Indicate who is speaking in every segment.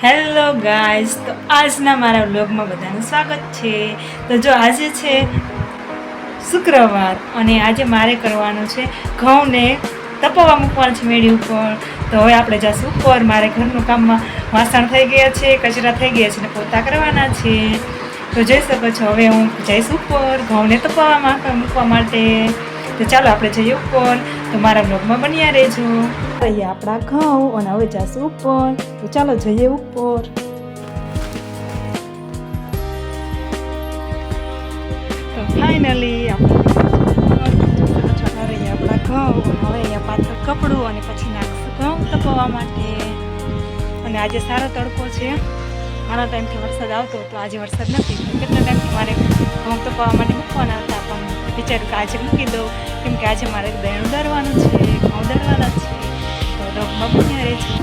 Speaker 1: Hello guys, તો આજના મારા વ્લોગમાં બધાનું સ્વાગત છે. તો જો આજે છે શુક્રવાર અને આજે મારે કરવાનું છે ઘઉંને તપવા મૂકવાનું છે મેળી ઉપર. તો હવે આપણે જઈશું ઉપર. મારે ઘરનું કામમાં વાસણ થઈ ગયા છે, કચરા થઈ ગયા છે ને પોતા કરવાના છે. તો જોઈ શકો છો હવે હું જઈશ ઉપર ઘઉંને તપવા મૂકવા માટે. તો ચાલો આપણે જઈએ ઉપર. તો મારા બ્લોગમાં બન્યા રહેજો. અહીંયા આપણા ઘઉં અને હવે જઈશું ઉપર. તો ચાલો જઈએ ઉપર. તો ફાઇનલી આપણા ઘઉં હવે અહીંયા પાછળ કપડું અને પછી નાખશું ઘઉં તપવા માટે. અને આજે સારો તડકો છે. ઘણા ટાઈમથી વરસાદ આવતો હતો, આજે વરસાદ નથી. કેટલા ટાઈમથી મારે ઘઉં તપવા માટે મૂકવાના હતા, પણ વિચાર્યું કે આજે મૂકી દઉં, કેમ કે આજે મારે દહીંનું દળવાનું છે, ઘઉં દળવાના છે. તો ડગમાં બન્યા રહે છે.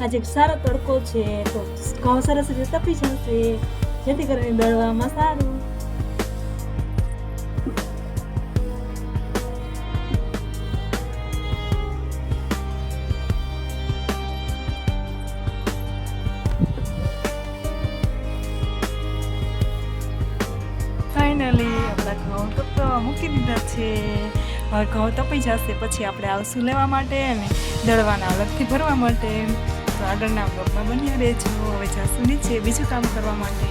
Speaker 1: આજે સારો તડકો છે, તો ઘઉં સરસ રીતે તપી જશે, જેથી કરીને દળવામાં સારું. ફાઇનલી આપણા ઘઉં તપવા મૂકી દીધા છે. હવે ઘઉં તપી જશે પછી આપણે આવશું લેવા માટે અને દળવાના અલગથી ભરવા માટે. તો આગળના બ્લોગમાં બન્યા રહેજો. હવે જાશું નીચે બીજું કામ કરવા માટે.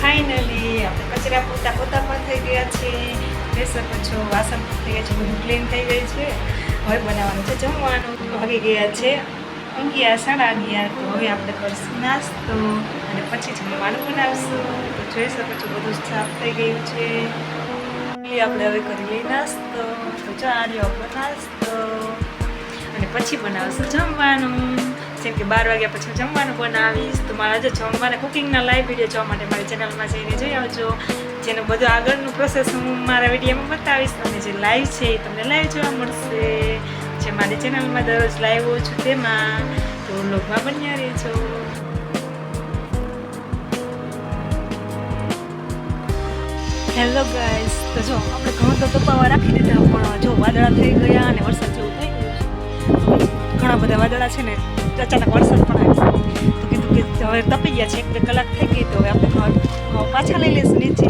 Speaker 1: ફાઇનલી આપણે કચરા પોતા પણ થઈ ગયા છે. જોઈ શકો છો વાસણ થઈ ગયા છે, બધું ક્લીન થઈ ગયું છે. હવે બનાવવાનું છે જમવાનું. વાગી ગયા છે 11, 11:30. તો હવે આપણે કરશું નાસ્તો અને પછી જમવાનું બનાવશું. તો જોઈ શકો છો બધું સાફ થઈ ગયું છે. આપણે હવે કરી લઈએ નાસ્તો. તો ચાલ્યો આપણો નાસ્તો અને પછી બનાવશું જમવાનું. જેમ કે 12 વાગ્યા પછી જમવાનું બનાવીશ. તો મારા જો જમવાના કુકિંગના લાઈવ વિડીયો જોવા માટે મારી ચેનલમાં જઈને જોઈ આવજો. જેનું બધું આગળનું પ્રોસેસ હું મારા વિડીયોમાં બતાવીશ. અને જે લાઈવ છે એ તમને લાઈવ જોવા મળશે. જે મારી ચેનલમાં દરરોજ લાઈવ હોઉં છું તેમાં. તો લોગમાં બન્યા રહેજો. હેલો ગાઈસ, તો જો આપણે ઘઉં તો તપાવવા રાખી દીધા, પણ જો વાદળા થઈ ગયા અને વરસાદ જેવું થઈ ગયું છે. ઘણા બધા વાદળા છે ને, અચાનક વરસાદ પણ આવશે. તો કીધું કે હવે તપી ગયા છે, 1-2 કલાક થઈ ગઈ. તો હવે આપણે ઘઉં પાછા લઈ લઈશું નીચે.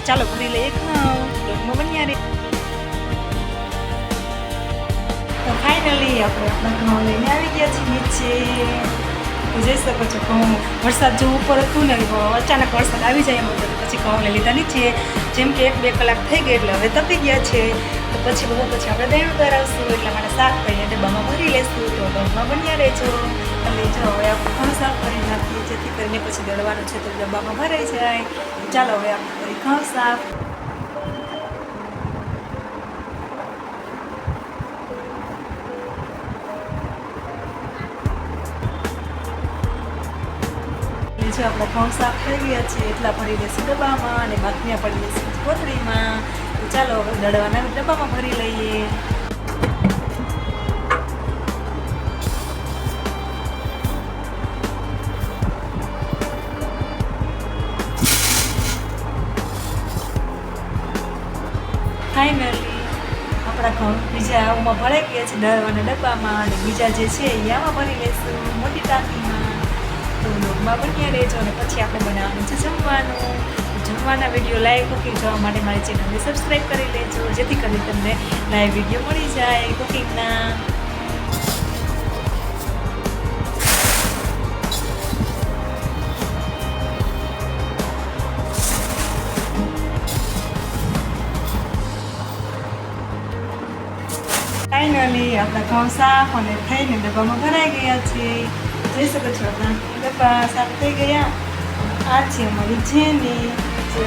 Speaker 1: ચાલો ભરી લઈએ ઘઉં. લોટમાં બન્યા રહે. તો ફાઇનલી આપણે આપણા ઘઉં લઈને આવી ગયા છીએ નીચે. તો જોઈ શકો છો ઘઉં વરસાદ જેવું ઉપર હતું ને, અચાનક વરસાદ આવી જાય એમ હતું. પછી ઘઉં લઈ લીધા નીચે. જેમ કે 1-2 કલાક થઈ ગઈ એટલે હવે તપી ગયા છે. તો પછી પછી આપણે દહીં કરાવશું. એટલા માટે સાફ કરીને ડબ્બામાં ભરી લઈશું. તો ડબ્બામાં બન્યા રહેજો. અને જો હવે આપણે ઘઉં સાફ કરી નાખીએ, જેથી કરીને પછી દળવાનું છે તો ડબ્બામાં ભરાઈ જાય. ચાલો હવે આપણે કરી ઘઉં સાફ. આપણે ઘઉં સાફ થઈ ગયા છે એટલા ભરી લઈશું ડબ્બામાં અને બાકીના પડી લઈશું કોથળીમાં. તો ચાલો હવે દળવાના ડબ્બામાં ભરી લઈએ. આમાં ભરાઈ ગયા છે દળવાના ડબ્બામાં, અને બીજા જે છે એ આમાં ભરી લઈશું મોટી ટાંકીમાં. તો વ્લોગમાં બન્યા રહેજો, અને પછી આપણે બનાવવાનું છે જમવાનું. જમવાના વિડીયો લાઈવ કુકિંગ જોવા માટે મારી ચેનલને સબસ્ક્રાઈબ કરી લેજો, જેથી કરીને તમને લાઈવ વિડીયો મળી જાય કુકિંગના. ફાઇનલી આપણા ઘઉં સાફ અને થઈને ડબ્બામાં ભરાઈ ગયા છે. જોઈ શકો છો આપણા ડબ્બા સાફ થઈ ગયા. આ છે અમારી જેની જે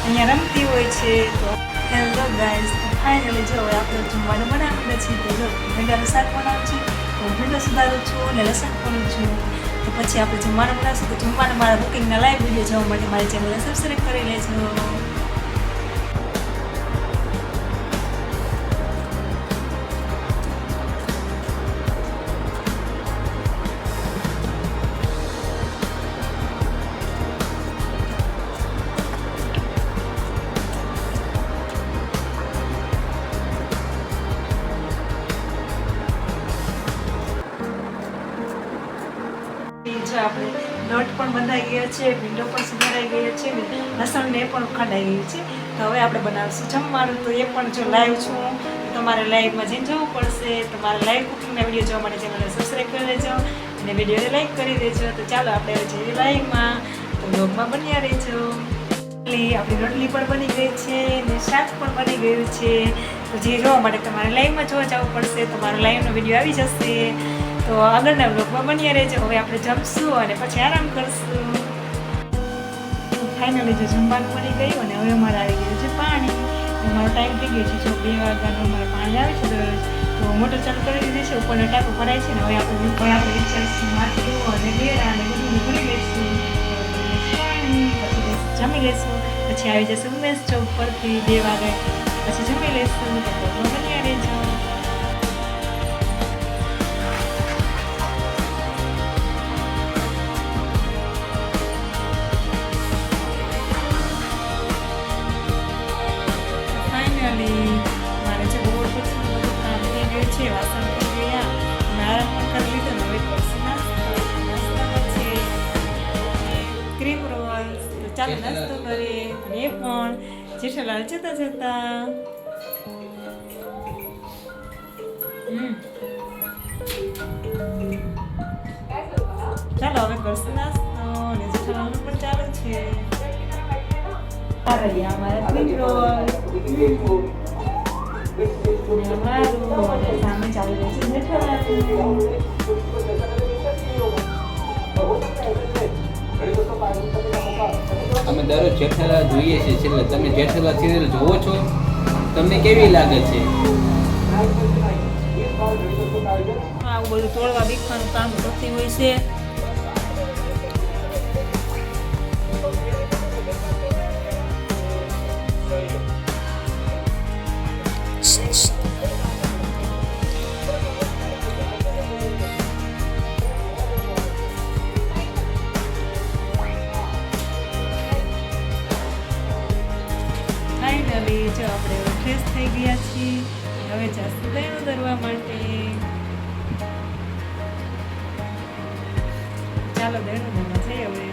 Speaker 1: અહીંયા રમતી હોય છે. તો હેલો ગાઈઝ, ફાઇનલી જો આપણે જમવાનું બનાવીએ છીએ. તો જો ભીંડાનું શાક બનાવું છું, તો ભીંડો સુધારું છું અને લસણ કરું છું. તો પછી આપણે જમવાનું બનાવશું. તો જમવાનું મારા કુકિંગના લાઈવ વિડીયો જોવા માટે મારી ચેનલને સબસ્ક્રાઈબ કરી લેજો. જો આપણે લોટ પણ બંધાઈ ગયો છે, ભીંડો પણ સુધારાઈ ગયો છે, લસણ ને પણ ખંડાઈ ગયું છે. તો હવે આપણે બનાવીશું જમવાનું. તો એ પણ જો લાઈવ છું, તમારે લાઈવમાં જઈને જવું પડશે. તમારે લાઈવ કુકિંગના વિડીયો જોવા માટે ચેનલને સબસ્ક્રાઈબ કરી દેજો અને વિડીયોને લાઈક કરી દેજો. તો ચાલો આપણે જઈએ લાઈવમાં. તો બ્લોગમાં બન્યા રહેજો. આપણી રોટલી પણ બની ગઈ છે અને શાક પણ બની ગયું છે. તો જે જોવા માટે તમારે લાઈવમાં જોવા જવું પડશે. તમારો લાઈવનો વિડીયો આવી જશે. તો આગળના બ્લોગમાં બન્યા રહેજો. હવે આપણે જમશું અને પછી આરામ કરશું. ફાઇનલી જો જમવાનું બની ગયું અને હવે અમારે આવી ગયું છે પાણી. અમારો ટાઈમ થઈ ગયો છે. જો 2 વાગ્યાનું અમારે પાણી આવે છે દરરોજ. તો મોટર ચાલુ કરી દીધી છે, ઉપરનો ટાંકો ભરાય છે ને હવે આપણે વિચારશું માટલું અને ડેરા અને બધું ભરી લઈશું. પાણી પછી જમી લઈશું. પછી આવી જશે ઉમેશ ચોક પરથી 2 વાગે. પછી જમી લઈશું. તો બ્લોગમાં બન્યા રહેજો. મારે છે બહુ બધું કામ થઈ ગયું છે, વાસણ થઈ ગયા, આરામ પણ કરી લીધો ને હવે કરશું નાસ્તા છે ક્રીમ રોલ. તો ચાલો નાસ્તો કરીએ. અને એ પણ જેઠાલાલ જતા જતા ચાલો હવે કરશું નાસ્તો. અને જેઠાલાલનું પણ ચાલુ છે. અમારા ક્રીમ રોલ સામે ચાલી રહી છે જેઠાલાલ.
Speaker 2: અમે દરરોજ જેઠાલાલ જોઈએ છીએ. છેલ્લે તમે જેઠાલાલ સિરિયલ જોવો છો? તમને કેવી લાગે છે?
Speaker 1: આવું બધું તોડવા બીખવાનું કામ કરતી હોય છે. ફાઇનલી જો આપણે ફ્રેશ થઈ ગયા છીએ. હવે જાસ્તું દહીં દરવા માટે. ચાલો દહીં દરવા જઈએ હવે.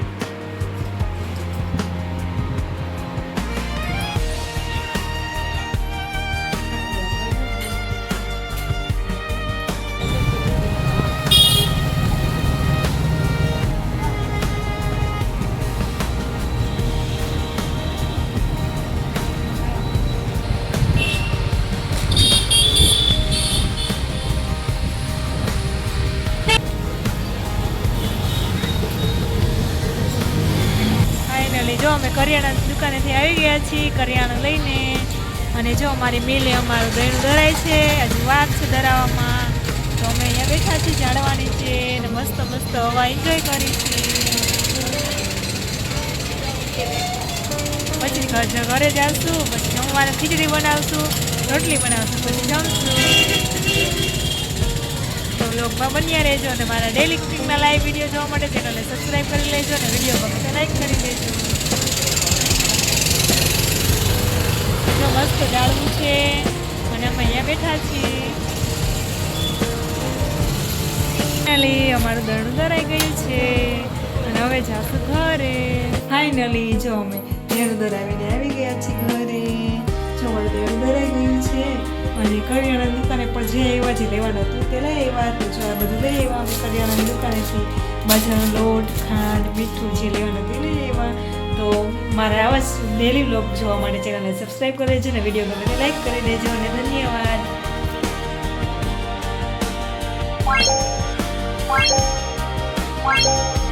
Speaker 1: જો અમે કરિયાણાની દુકાનેથી આવી ગયા છીએ કરિયાણું લઈને. અને જો અમારી મિલે અમારું દહીં દરાય છે. હજુ વાર છે દરાવવામાં. તો અમે અહીંયા બેઠા છીએ, જાણવાની છે અને મસ્ત મસ્ત હવા એન્જોય કરી છે. પછી ઘરે જઈશું, પછી જમવાને ખીચડી બનાવશું, રોટલી બનાવશું, પછી જમશું. તો વ્લોગમાં બન્યા રહેજો અને મારા ડેલી કુકિંગના લાઈવ વિડીયો જોવા માટે ચેનલને સબસ્ક્રાઈબ કરી લેજો અને વિડીયો ગમે તો લાઈક કરી દેજો. જો મસ્ત જાળવું છે અને અમે અહીંયા બેઠા છીએ. ફાઇનલી અમારું દરણું દરાઈ ગયું છે અને હવે જાશું ઘરે. ફાઇનલી જો અમે દરણું દરાવીને આવી ગયા છીએ ઘરે. જો અમારું દરણું દરાઈ ગયું છે અને કરિયાણાની દુકાને પણ જે આવ્યા જે લેવાનું હતું તે લઈ આવ્યા. તો જો આ બધું લઈ આવ્યા અમે કરિયાણાની દુકાનેથી. બાજરાનો લોટ, ખાંડ, મીઠું જે લેવાનું તે લઈ આવ્યા. તો મારા આવા જ ડેલી વ્લોગ જોવા માટે ચેનલને સબસ્ક્રાઈબ કરી દેજો અને વિડીયો ગમે તો લાઈક કરી દેજો અને ધન્યવાદ.
Speaker 3: Wow.